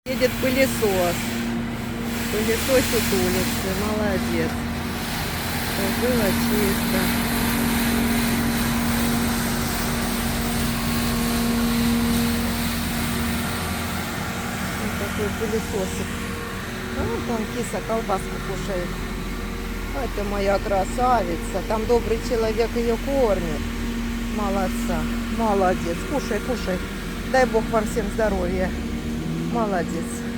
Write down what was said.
Едет пылесос. Пылесосит улицы. Молодец. Чтобы было чисто. Вот такой пылесосик. А вон там киса колбаску кушает. Это моя красавица. Там добрый человек ее кормит. Молодца. Молодец. Кушай, кушай. Дай Бог вам всем здоровья. Молодец.